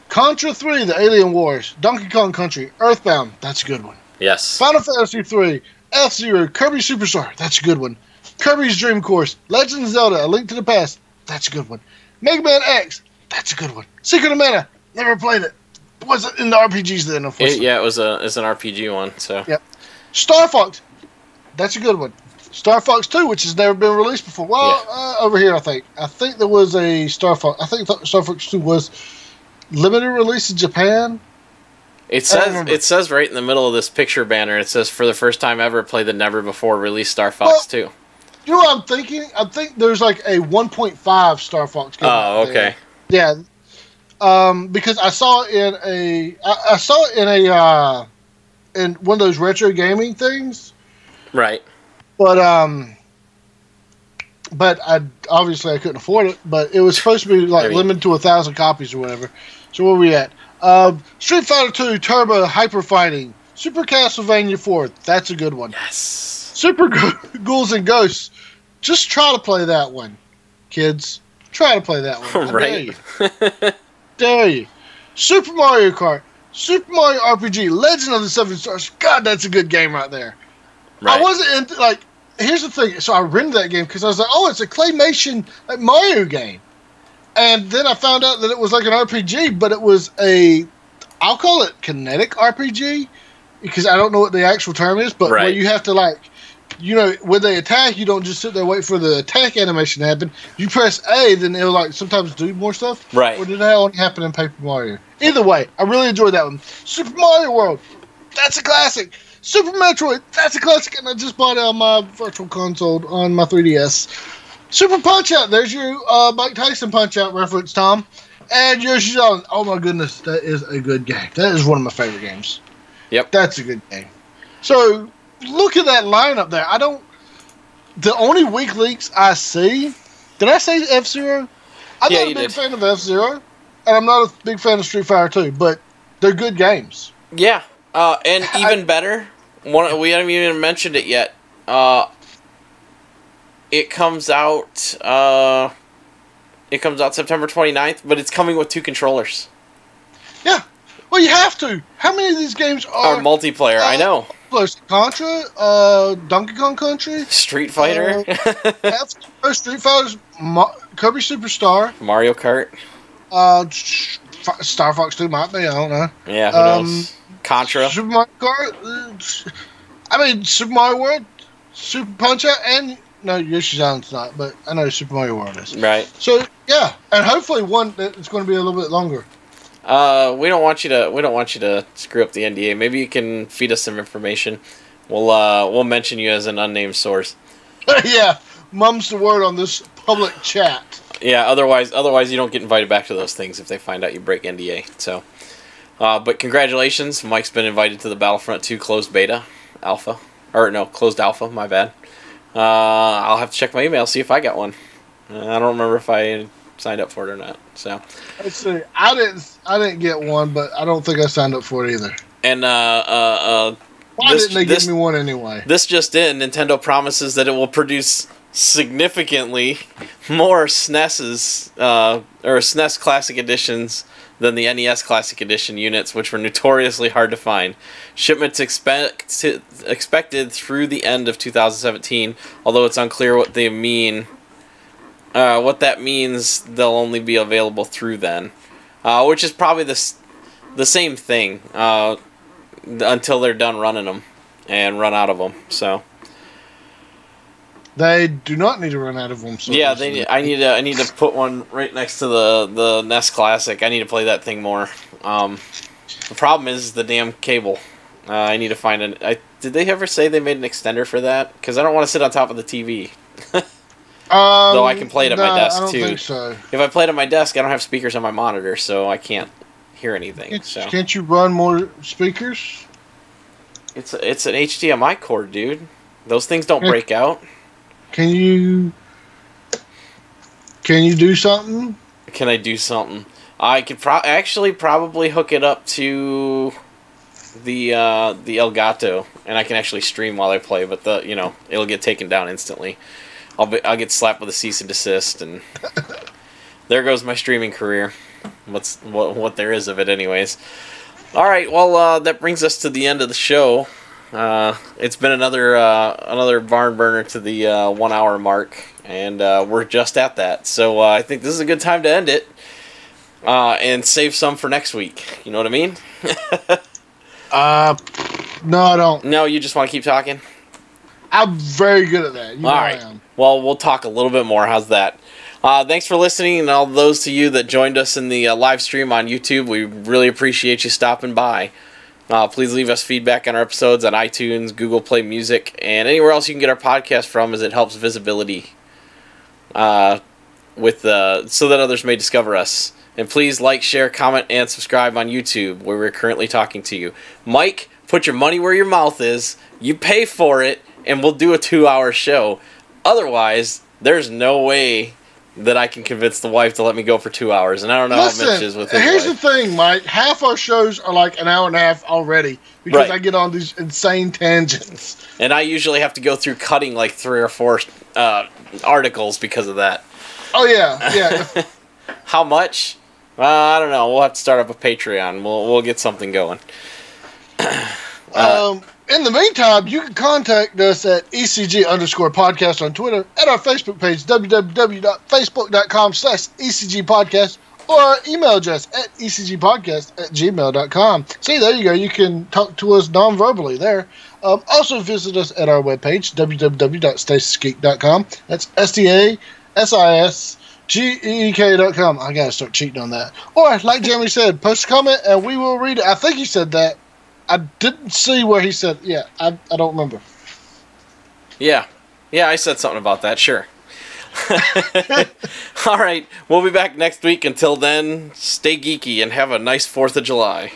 Contra 3, The Alien Wars, Donkey Kong Country, Earthbound, that's a good one. Yes. Final Fantasy 3, F-Zero, Kirby Superstar, that's a good one. Kirby's Dream Course, Legend of Zelda, A Link to the Past, that's a good one. Mega Man X, that's a good one. Secret of Mana, never played it. Wasn't in the RPGs then, unfortunately. It's an RPG one, so. Yep. Star Fox, that's a good one. Star Fox 2, which has never been released before. Well, over here, I think. I think there was a Star Fox. I think Star Fox 2 was limited release in Japan. It says right in the middle of this picture banner, it says, for the first time ever, play the never before released Star Fox 2. You know what I'm thinking? I think there's like a 1.5 Star Fox game. Oh, okay. There. Yeah. Because I saw it in one of those retro gaming things. Right. But I obviously I couldn't afford it. But it was supposed to be like limited to 1,000 copies or whatever. So where are we at? Street Fighter 2 Turbo Hyper Fighting, Super Castlevania 4. That's a good one. Yes. Super Ghouls and Ghosts. Just try to play that one, kids. Try to play that one. Right. Dare you. Super Mario Kart, Super Mario RPG, Legend of the Seven Stars. God, that's a good game right there. Right. I wasn't into, like, here's the thing. So I rented that game because I was like, oh, it's a claymation like Mario game. And then I found out that it was like an RPG, but it was I'll call it kinetic RPG because I don't know what the actual term is, but where you have to, like, when they attack, you don't just sit there and wait for the attack animation to happen. You press A, then it'll, like, sometimes do more stuff. Right. Or did that only happen in Paper Mario? Either way, I really enjoyed that one. Super Mario World, that's a classic. Super Metroid, that's a classic, and I just bought it on my virtual console on my 3DS. Super Punch-Out, there's your Mike Tyson Punch-Out reference, Tom. And Yoshi's Island, oh my goodness, that is a good game. That is one of my favorite games. Yep. That's a good game. So, look at that lineup there. The only weak links I see, did I say F-Zero? I'm not a big fan of F-Zero, and I'm not a big fan of Street Fighter 2, but they're good games. Yeah, and even better, we haven't even mentioned it yet. It comes out September 29th, but it's coming with 2 controllers. Yeah. Well, you have to. How many of these games are multiplayer? I know. Contra, Donkey Kong Country, Street Fighter, Street Fighter, Kirby Superstar, Mario Kart, Star Fox 2 might be. I don't know. Yeah, who knows? Contra, Super Mario Kart. Super Mario World, Super Punch-Out, and no, Yoshi's Island's not, but I know Super Mario World is. Right. So yeah, and hopefully one that's going to be a little bit longer. We don't want you to screw up the NDA. Maybe you can feed us some information. We'll mention you as an unnamed source. Yeah, mum's the word on this public chat. Yeah, otherwise you don't get invited back to those things if they find out you break NDA. So, but congratulations, Mike's been invited to the Battlefront 2 closed alpha. My bad. I'll have to check my email, see if I got one. I don't remember if I signed up for it or not. So let's see. I didn't get one, but I don't think I signed up for it either. And why didn't they give me one anyway? This just in: Nintendo promises that it will produce significantly more SNES's or SNES Classic Editions than the NES Classic Edition units, which were notoriously hard to find. Shipments expected through the end of 2017, although it's unclear what they mean. What that means, they'll only be available through then, which is probably the same thing until they're done running them and run out of them. So they do not need to run out of them. So yeah, I need to put one right next to the NES Classic. I need to play that thing more. The problem is the damn cable. I need to find did they ever say they made an extender for that? Because I don't want to sit on top of the TV. Though I can play it at my desk, I don't too. Think so. If I play it at my desk, I don't have speakers on my monitor, so I can't hear anything. So can't you run more speakers? it's an HDMI cord, dude. Those things don't break out. Can you do something? Can I do something? I could probably hook it up to the Elgato, and I can actually stream while I play. But it'll get taken down instantly. I'll get slapped with a cease and desist, and there goes my streaming career. What there is of it, anyways. All right, well, that brings us to the end of the show. It's been another barn burner to the 1 hour mark, and we're just at that. So I think this is a good time to end it, and save some for next week. You know what I mean? No, I don't. No, you just want to keep talking? I'm very good at that. All right. Well, we'll talk a little bit more. How's that? Thanks for listening, and all those to you that joined us in the live stream on YouTube. We really appreciate you stopping by. Please leave us feedback on our episodes on iTunes, Google Play Music, and anywhere else you can get our podcast from, as it helps visibility so that others may discover us. And please like, share, comment, and subscribe on YouTube, where we're currently talking to you. Mike, put your money where your mouth is. You pay for it, and we'll do a 2-hour show. Otherwise, there's no way that I can convince the wife to let me go for 2 hours, and I don't know how Mitch is with his here's wife. the thing, Mike. Half our shows are like an hour and a half already, because I get on these insane tangents. And I usually have to go through cutting like 3 or 4 articles because of that. Oh, yeah. How much? I don't know. We'll have to start up a Patreon. We'll get something going. In the meantime, you can contact us at ECG_podcast on Twitter, at our Facebook page, www.facebook.com/ECGpodcast, or our email address at ecgpodcast@gmail.com. See, there you go. You can talk to us non-verbally there. Also visit us at our webpage, www.stasisgeek.com. That's STASISGEEK.com. I gotta start cheating on that. Or, like Jeremy said, post a comment and we will read it. I think he said that. I didn't see where he said, I don't remember. Yeah, I said something about that, sure. All right, we'll be back next week. Until then, stay geeky and have a nice 4th of July.